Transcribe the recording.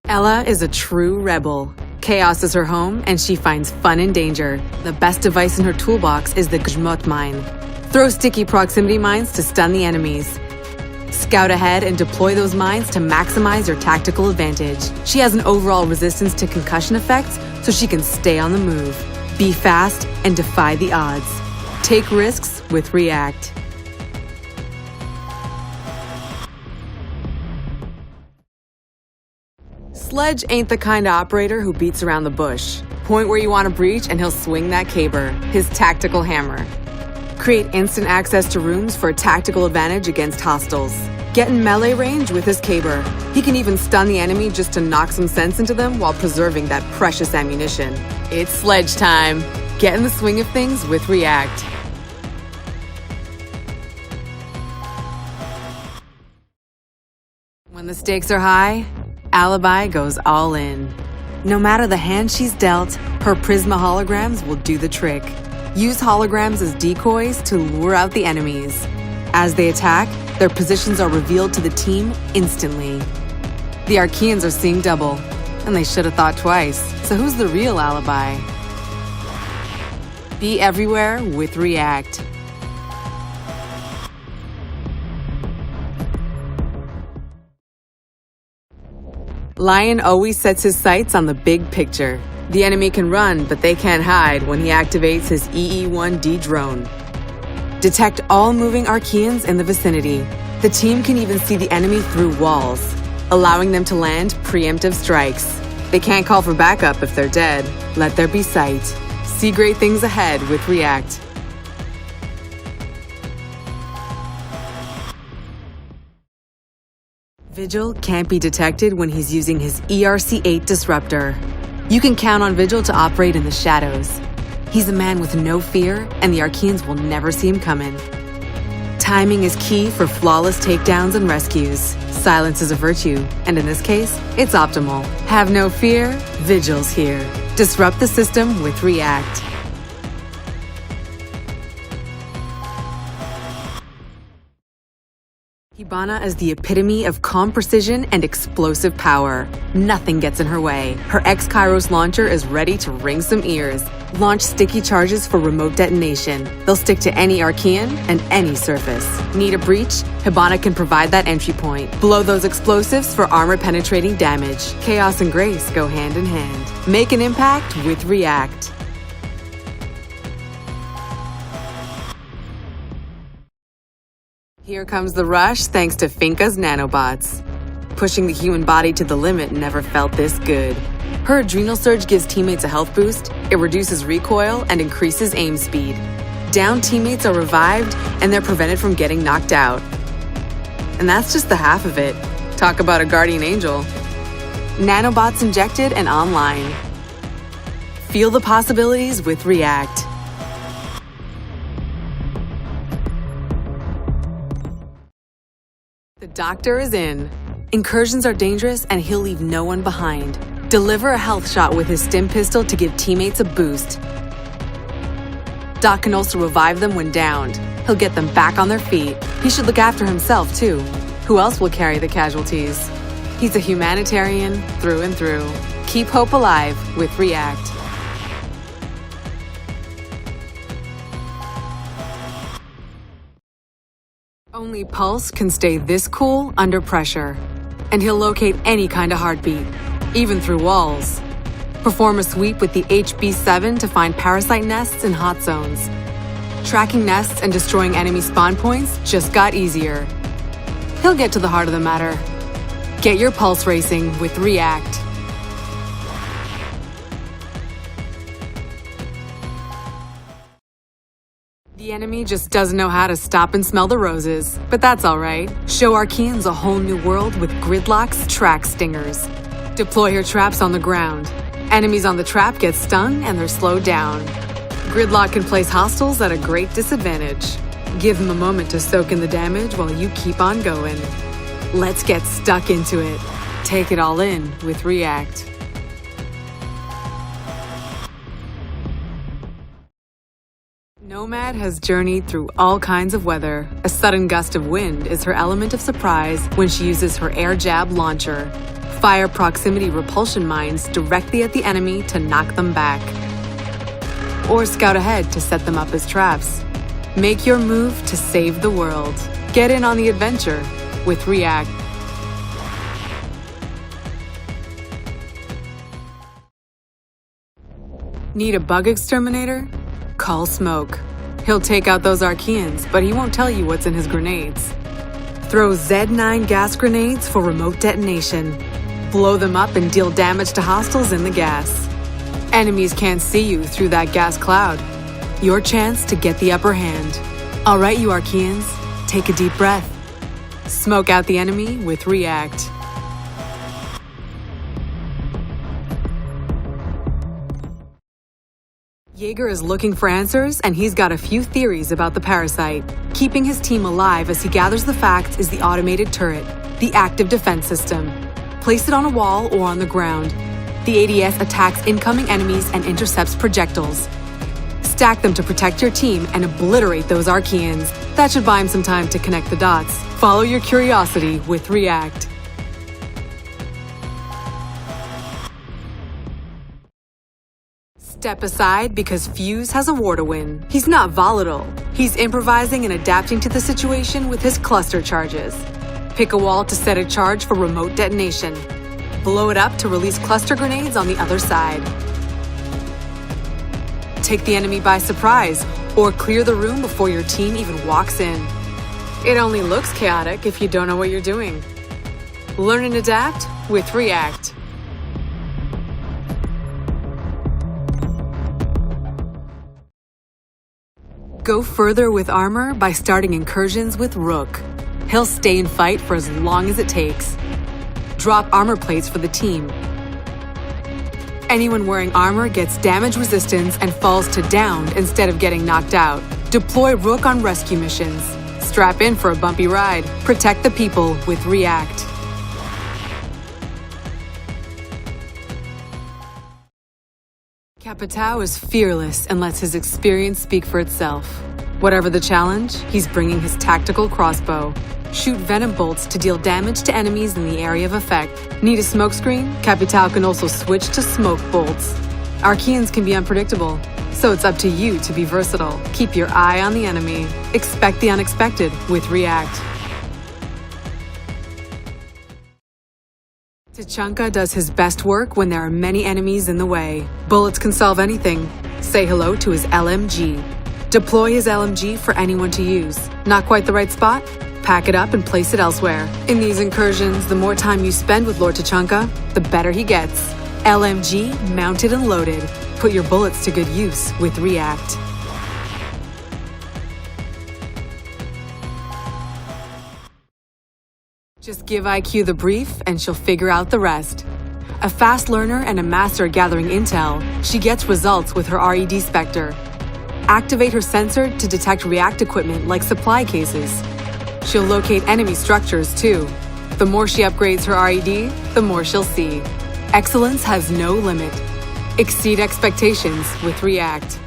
Ella is a true rebel. Chaos is her home, and she finds fun in danger. The best device in her toolbox is the GRIDLOCK mine. Throw sticky proximity mines to stun the enemies. Scout ahead and deploy those mines to maximize your tactical advantage. She has an overall resistance to concussion effects, so she can stay on the move. Be fast and defy the odds. Take risks with React. Sledge ain't the kind of operator who beats around the bush. Point where you want to breach and he'll swing that caber, his tactical hammer. Create instant access to rooms for a tactical advantage against hostiles. Get in melee range with his caber. He can even stun the enemy just to knock some sense into them while preserving that precious ammunition. It's Sledge time. Get in the swing of things with React. When the stakes are high, ALIBI goes all in. No matter the hand she's dealt, her Prisma holograms will do the trick. Use holograms as decoys to lure out the enemies. As they attack, their positions are revealed to the team instantly. The Archeans are seeing double, and they should have thought twice. So who's the real ALIBI? Be everywhere with React. Lion always sets his sights on the big picture. The enemy can run, but they can't hide when he activates his EE-1D drone. Detect all moving Archeans in the vicinity. The team can even see the enemy through walls, allowing them to land preemptive strikes. They can't call for backup if they're dead. Let there be sight. See great things ahead with React. Vigil can't be detected when he's using his ERC-8 disruptor. You can count on Vigil to operate in the shadows. He's a man with no fear, and the Archeans will never see him coming. Timing is key for flawless takedowns and rescues. Silence is a virtue, and in this case, it's optimal. Have no fear, Vigil's here. Disrupt the system with React. HIBANA is the epitome of calm precision and explosive power. Nothing gets in her way. Her X-Kairos launcher is ready to ring some ears. Launch sticky charges for remote detonation. They'll stick to any Archean and any surface. Need a breach? HIBANA can provide that entry point. Blow those explosives for armor-penetrating damage. Chaos and grace go hand in hand. Make an impact with React. Here comes the rush thanks to FINKA's nanobots. Pushing the human body to the limit never felt this good. Her adrenal surge gives teammates a health boost, it reduces recoil, and increases aim speed. Downed teammates are revived, and they're prevented from getting knocked out. And that's just the half of it. Talk about a guardian angel. Nanobots injected and online. Feel the possibilities with React. The doctor is in. Incursions are dangerous and he'll leave no one behind. Deliver a health shot with his stim pistol to give teammates a boost. Doc can also revive them when downed. He'll get them back on their feet. He should look after himself too. Who else will carry the casualties? He's a humanitarian through and through. Keep hope alive with React. Only Pulse can stay this cool under pressure. And he'll locate any kind of heartbeat, even through walls. Perform a sweep with the HB7 to find parasite nests in hot zones. Tracking nests and destroying enemy spawn points just got easier. He'll get to the heart of the matter. Get your pulse racing with React. The enemy just doesn't know how to stop and smell the roses, but that's all right. Show Archeans a whole new world with GRIDLOCK's track stingers. Deploy your traps on the ground. Enemies on the trap get stung and they're slowed down. GRIDLOCK can place hostiles at a great disadvantage. Give them a moment to soak in the damage while you keep on going. Let's get stuck into it. Take it all in with React. NOMAD has journeyed through all kinds of weather. A sudden gust of wind is her element of surprise when she uses her air jab launcher. Fire proximity repulsion mines directly at the enemy to knock them back. Or scout ahead to set them up as traps. Make your move to save the world. Get in on the adventure with React. Need a bug exterminator? Call Smoke. He'll take out those Archeans, but he won't tell you what's in his grenades. Throw Z9 gas grenades for remote detonation. Blow them up and deal damage to hostiles in the gas. Enemies can't see you through that gas cloud. Your chance to get the upper hand. All right, you Archeans, take a deep breath. Smoke out the enemy with React. JÄGER is looking for answers, and he's got a few theories about the parasite. Keeping his team alive as he gathers the facts is the automated turret, the active defense system. Place it on a wall or on the ground. The ADS attacks incoming enemies and intercepts projectiles. Stack them to protect your team and obliterate those Archeans. That should buy him some time to connect the dots. Follow your curiosity with React. Step aside because FUZE has a war to win. He's not volatile. He's improvising and adapting to the situation with his cluster charges. Pick a wall to set a charge for remote detonation. Blow it up to release cluster grenades on the other side. Take the enemy by surprise, or clear the room before your team even walks in. It only looks chaotic if you don't know what you're doing. Learn and adapt with React. Go further with armor by starting incursions with ROOK. He'll stay and fight for as long as it takes. Drop armor plates for the team. Anyone wearing armor gets damage resistance and falls to down instead of getting knocked out. Deploy ROOK on rescue missions. Strap in for a bumpy ride. Protect the people with React. CAPITÁO is fearless and lets his experience speak for itself. Whatever the challenge, he's bringing his tactical crossbow. Shoot venom bolts to deal damage to enemies in the area of effect. Need a smokescreen? CAPITÁO can also switch to smoke bolts. Archeans can be unpredictable, so it's up to you to be versatile. Keep your eye on the enemy. Expect the unexpected with React. TACHANK does his best work when there are many enemies in the way. Bullets can solve anything. Say hello to his LMG. Deploy his LMG for anyone to use. Not quite the right spot? Pack it up and place it elsewhere. In these incursions, the more time you spend with Lord TACHANK, the better he gets. LMG mounted and loaded. Put your bullets to good use with React. Just give IQ the brief and she'll figure out the rest. A fast learner and a master at gathering intel, she gets results with her RED Spectre. Activate her sensor to detect React equipment like supply cases. She'll locate enemy structures too. The more she upgrades her RED, the more she'll see. Excellence has no limit. Exceed expectations with React.